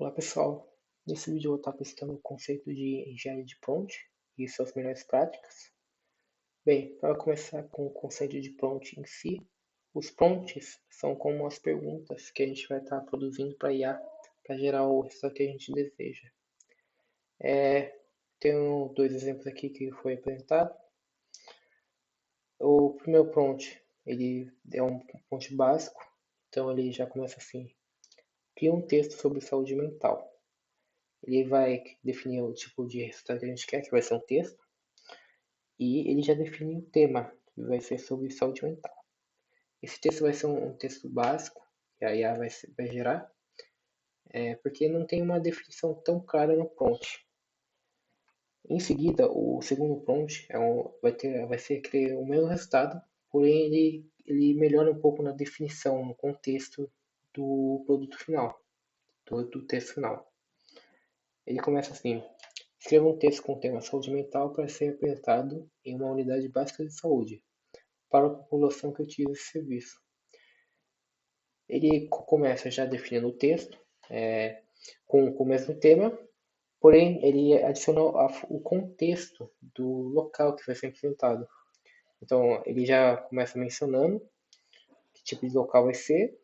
Olá pessoal, nesse vídeo eu vou estar apresentando o conceito de engenharia de prompt e suas melhores práticas. Bem, para começar com o conceito de prompt em si, os prompts são como as perguntas que a gente vai estar produzindo para a IA para gerar o resultado que a gente deseja. Tenho dois exemplos aqui que foi apresentado. O primeiro prompt, ele é um prompt básico, então ele já começa assim: cria um texto sobre saúde mental. Ele vai definir o tipo de resultado que a gente quer, que vai ser um texto, e ele já define o tema, que vai ser sobre saúde mental. Esse texto vai ser um texto básico, que a IA vai gerar, porque não tem uma definição tão clara no prompt. Em seguida, o segundo prompt vai ser criar o mesmo resultado, porém ele melhora um pouco na definição, no contexto do produto final, do texto final. Ele começa assim: escreva um texto com o tema saúde mental para ser apresentado em uma unidade básica de saúde, para a população que utiliza esse serviço. Ele começa já definindo o texto, com o mesmo tema, porém ele adiciona o contexto do local que vai ser apresentado. Então ele já começa mencionando que tipo de local vai ser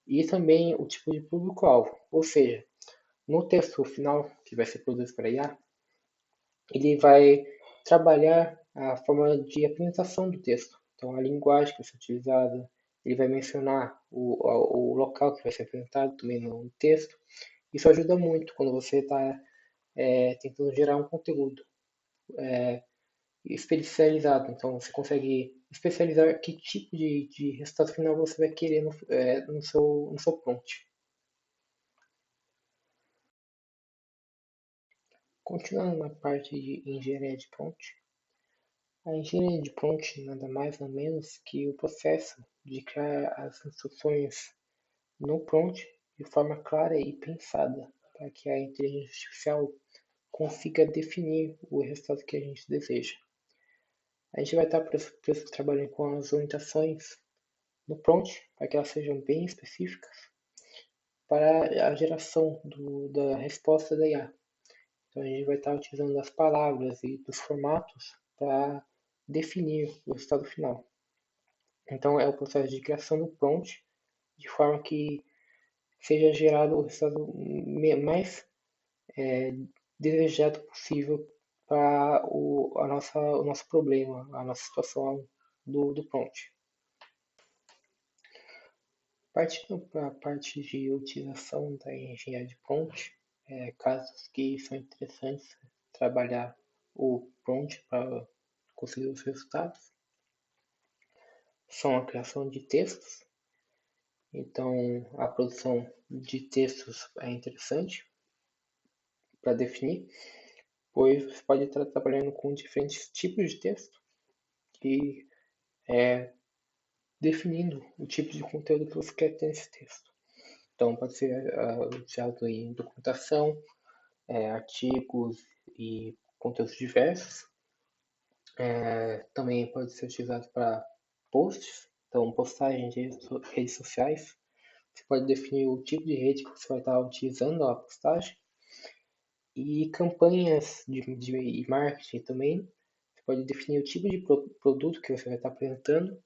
e também o tipo de público-alvo. Ou seja, no texto final que vai ser produzido para IA, ele vai trabalhar a forma de apresentação do texto. Então, a linguagem que vai ser utilizada, ele vai mencionar o local que vai ser apresentado também no texto. Isso ajuda muito quando você está tentando gerar um conteúdo especializado. Então, você consegue especializar que tipo de resultado final você vai querer no seu prompt. Continuando na parte de engenharia de prompt, a engenharia de prompt nada mais nada menos que o processo de criar as instruções no prompt de forma clara e pensada, para que a inteligência artificial consiga definir o resultado que a gente deseja. A gente vai estar trabalhando com as orientações no prompt, para que elas sejam bem específicas para a geração da resposta da IA. Então a gente vai estar utilizando as palavras e dos formatos para definir o resultado final. Então é o processo de criação do prompt de forma que seja gerado o resultado mais desejado possível para o nosso problema, a nossa situação do prompt. Partindo para a parte de utilização da engenharia de prompt, casos que são interessantes trabalhar o prompt para conseguir os resultados são a criação de textos. Então, a produção de textos é interessante para definir, pois você pode estar trabalhando com diferentes tipos de texto e definindo o tipo de conteúdo que você quer ter nesse texto. Então, pode ser usado em documentação, artigos e conteúdos diversos. Também pode ser utilizado para posts, então postagens de redes sociais. Você pode definir o tipo de rede que você vai estar utilizando a postagem. E campanhas de marketing também. Você pode definir o tipo de produto que você vai estar apresentando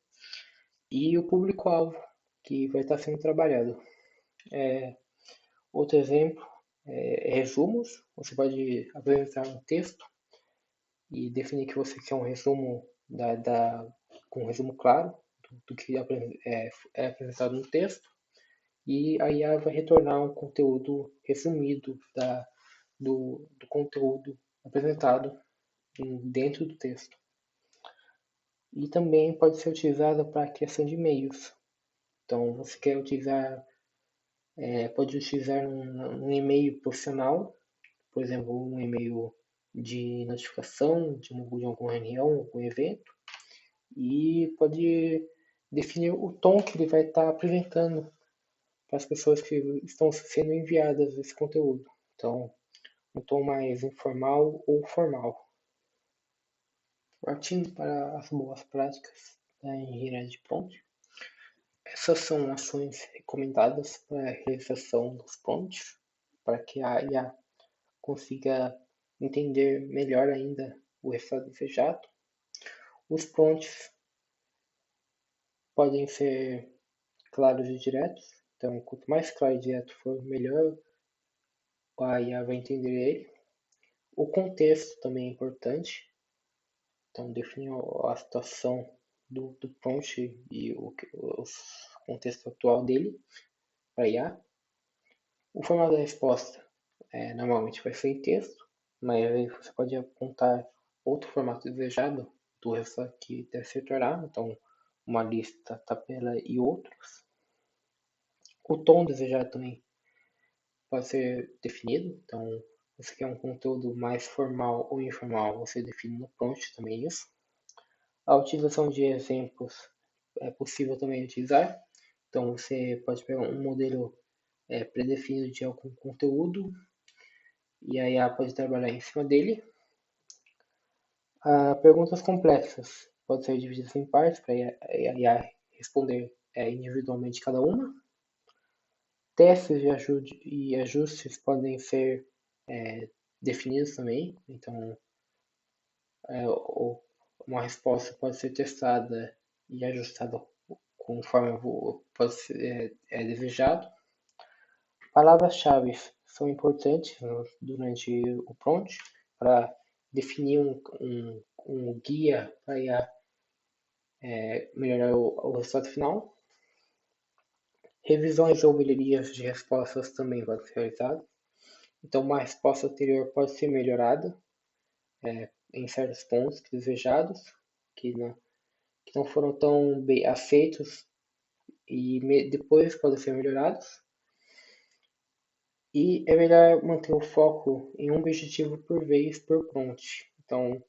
e o público-alvo que vai estar sendo trabalhado. Outro exemplo é resumos. Você pode apresentar um texto e definir que você quer um resumo com um resumo claro do que é apresentado no texto. E a IA vai retornar um conteúdo resumido do conteúdo apresentado dentro do texto. E também pode ser utilizada para a criação de e-mails. Então, você quer utilizar, pode utilizar um e-mail profissional, por exemplo, um e-mail de notificação de alguma reunião, algum evento, e pode definir o tom que ele vai estar apresentando para as pessoas que estão sendo enviadas esse conteúdo. Então, um tom mais informal ou formal. Partindo para as boas práticas da engenharia de prompt, essas são ações recomendadas para a realização dos prompts. para que a IA consiga entender melhor ainda o resultado desejado. Os prompts podem ser claros e diretos, então quanto mais claro e direto for, melhor a IA vai entender ele. O contexto também é importante, então definir a situação do prompt e o contexto atual dele para IA. O formato da resposta normalmente vai ser em texto, mas aí você pode apontar outro formato desejado do resultado que deve ser retornado, então uma lista, tabela e outros. O tom desejado também pode ser definido, então você quer um conteúdo mais formal ou informal, você define no prompt também isso. A utilização de exemplos é possível também utilizar, então você pode pegar um modelo predefinido de algum conteúdo e aí a pode trabalhar em cima dele. Perguntas complexas podem ser divididas em partes para a IA responder individualmente cada uma. Testes e ajustes podem ser definidos também, então uma resposta pode ser testada e ajustada conforme pode ser desejado. Palavras-chave são importantes durante o prompt para definir um guia para melhorar o resultado final. Revisões ou melhorias de respostas também podem ser realizadas. Então, uma resposta anterior pode ser melhorada em certos pontos desejados, que não foram tão bem aceitos e depois podem ser melhorados. E é melhor manter o foco em um objetivo por vez por prompt. Então,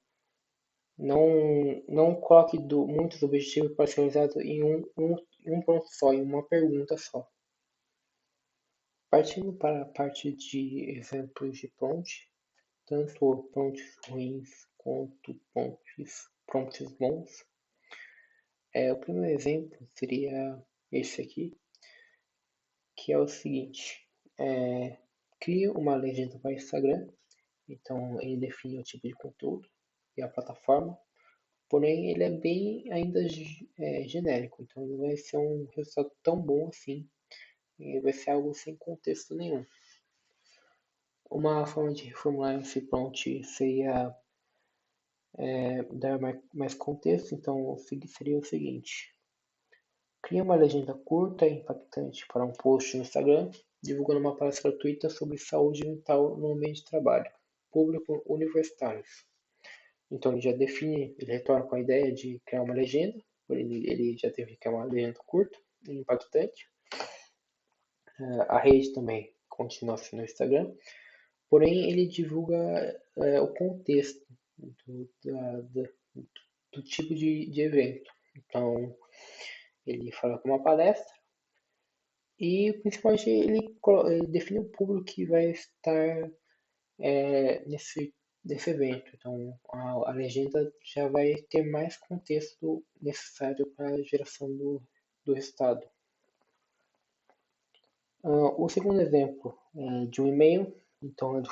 não coloque muitos objetivos parcializados em um prompt só, em uma pergunta só. Partindo para a parte de exemplos de prompt, tanto prompts ruins quanto prompts bons. O primeiro exemplo seria esse aqui, que é o seguinte: cria uma legenda para Instagram, então ele define o tipo de conteúdo e a plataforma, porém ele é bem ainda genérico, então não vai ser um resultado tão bom assim, e vai ser algo sem contexto nenhum. Uma forma de reformular esse prompt seria dar mais contexto, então seria o seguinte: cria uma legenda curta e impactante para um post no Instagram, divulgando uma palestra gratuita sobre saúde mental no ambiente de trabalho, público universitários. Então ele já define, ele retorna com a ideia de criar uma legenda, ele já teve que criar uma legenda curta e impactante. A rede também continua assim no Instagram, porém ele divulga o contexto do tipo de evento. Então ele fala com uma palestra e principalmente ele define o público que vai estar nesse evento. Então a legenda já vai ter mais contexto necessário para a geração do resultado. O segundo exemplo é de um e-mail. Então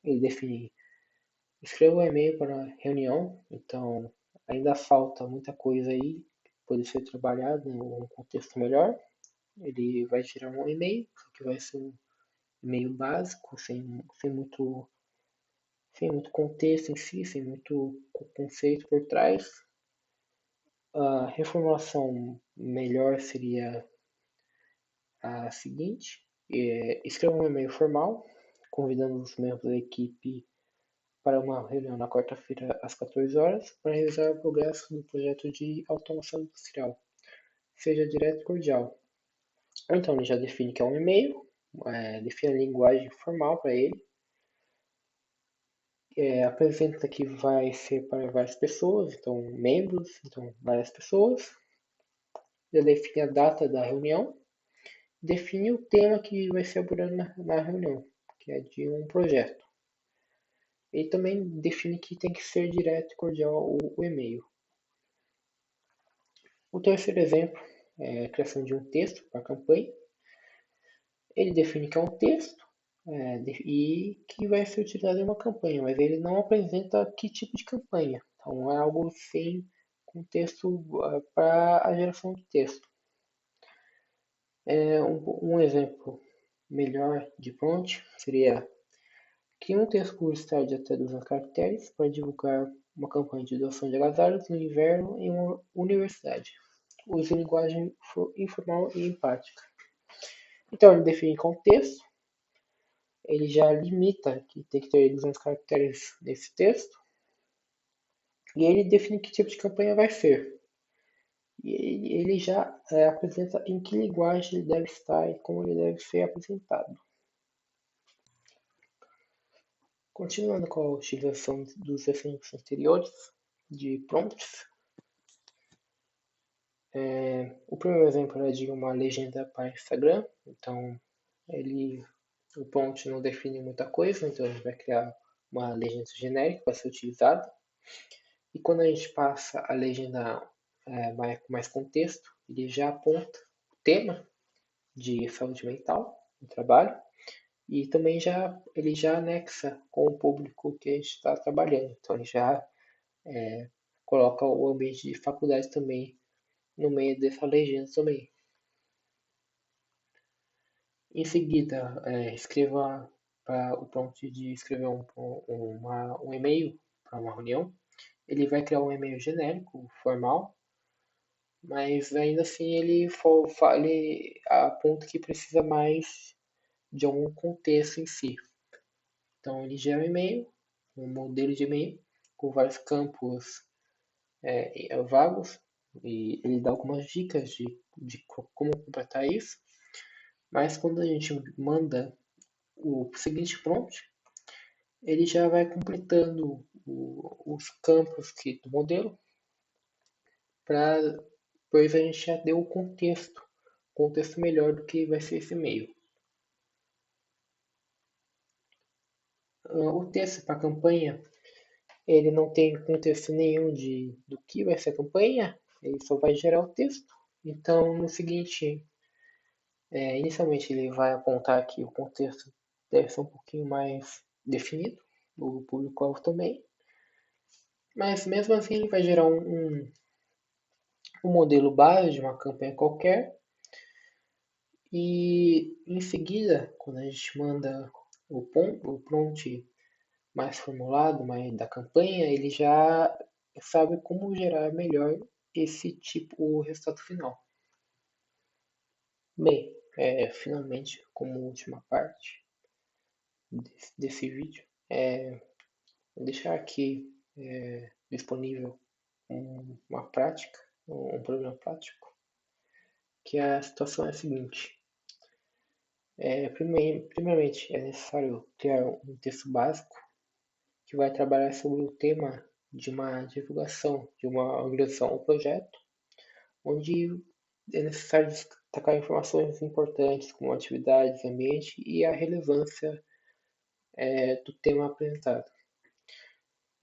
ele define: escreva um e-mail para reunião. Então ainda falta muita coisa aí, pode ser trabalhado em um contexto melhor. Ele vai gerar um e-mail, que vai ser um e-mail básico, sem muito contexto em si, sem muito conceito por trás. A reformulação melhor seria a seguinte: escreva um e-mail formal, convidando os membros da equipe para uma reunião na quarta-feira às 14 horas para revisar o progresso do projeto de automação industrial. Seja direto e cordial. Então ele já define que é um e-mail, define a linguagem formal para ele, apresenta que vai ser para várias pessoas, então membros, então várias pessoas, já define a data da reunião, define o tema que vai ser abordado na reunião, que é de um projeto. Ele também define que tem que ser direto e cordial o e-mail. O terceiro exemplo é a criação de um texto para a campanha. Ele define que é um texto, e que vai ser utilizado em uma campanha, mas ele não apresenta que tipo de campanha. Então é algo sem contexto para a geração de texto. Um exemplo melhor de prompt seria: crie um texto publicitário de até 200 caracteres para divulgar uma campanha de doação de agasalhos no inverno em uma universidade. Use linguagem informal e empática. Então ele define contexto, ele já limita que tem que ter 200 caracteres nesse texto, e ele define que tipo de campanha vai ser. E ele já apresenta em que linguagem ele deve estar e como ele deve ser apresentado. Continuando com a utilização dos exemplos anteriores de prompts, o primeiro exemplo é de uma legenda para Instagram. Então, o prompt não define muita coisa, então a gente vai criar uma legenda genérica para ser utilizada. E quando a gente passa a legenda com mais contexto, ele já aponta o tema de saúde mental no trabalho e também ele já anexa com o público que a gente está trabalhando. Então ele já coloca o ambiente de faculdade também no meio dessa legenda também. Em seguida, escreva para o prompt de escrever um e-mail para uma reunião. Ele vai criar um e-mail genérico, formal, mas ainda assim ele aponta que precisa mais de algum contexto em si. Então ele gera um e-mail, um modelo de e-mail com vários campos vagos e ele dá algumas dicas de como completar isso. Mas quando a gente manda o seguinte prompt, ele já vai completando os campos do modelo para depois a gente já deu o contexto melhor do que vai ser esse e-mail. O texto para a campanha, ele não tem contexto nenhum do que vai ser a campanha, ele só vai gerar o texto. Então, no seguinte, inicialmente ele vai apontar que o contexto deve ser um pouquinho mais definido, o público-alvo também, mas mesmo assim ele vai gerar um modelo base de uma campanha qualquer e em seguida, quando a gente manda o prompt mais formulado da campanha, ele já sabe como gerar melhor o resultado final. Bem, finalmente, como última parte desse vídeo, vou deixar aqui disponível uma prática, um problema prático, que a situação é a seguinte. Primeiramente, é necessário criar um texto básico que vai trabalhar sobre o tema de uma divulgação, de uma organização ou projeto, onde é necessário destacar informações importantes como atividades, ambiente e a relevância do tema apresentado.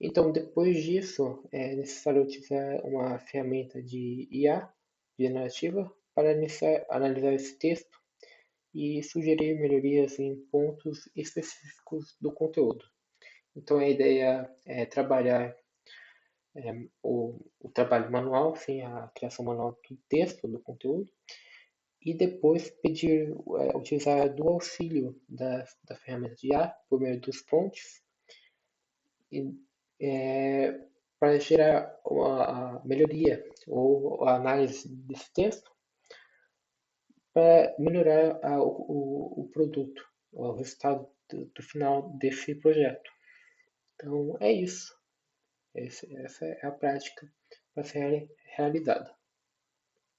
Então, depois disso, é necessário utilizar uma ferramenta de IA generativa para analisar esse texto e sugerir melhorias em pontos específicos do conteúdo. Então, a ideia é trabalhar o trabalho manual, sim, a criação manual do texto, do conteúdo, e depois utilizar do auxílio da ferramenta de IA por meio dos prompts e, para gerar a melhoria ou a análise desse texto para melhorar o produto, o resultado do final desse projeto. Então é isso. Essa é a prática para ser realizada.